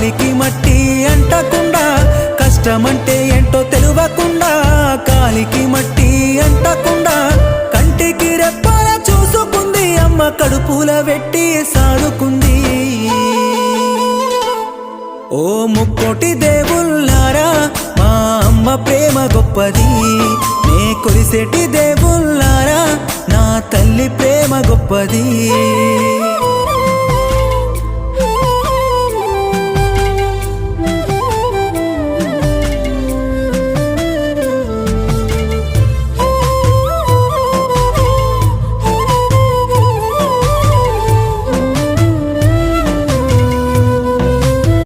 కాలికి మట్టి అంటకుండా కష్టమంటే ఏంటో తెలువకుండా కాలికి మట్టి అంటకుండా కంటికి రెప్పల చూసుకుంది అమ్మ కడుపుల వెట్టి సాదుకుంది ఓ ముక్కోటి దేవుళ్ళారా మా అమ్మ ప్రేమ గొప్పది నే కొలిసేటి దేవుళ్ళారా నా తల్లి ప్రేమ గొప్పది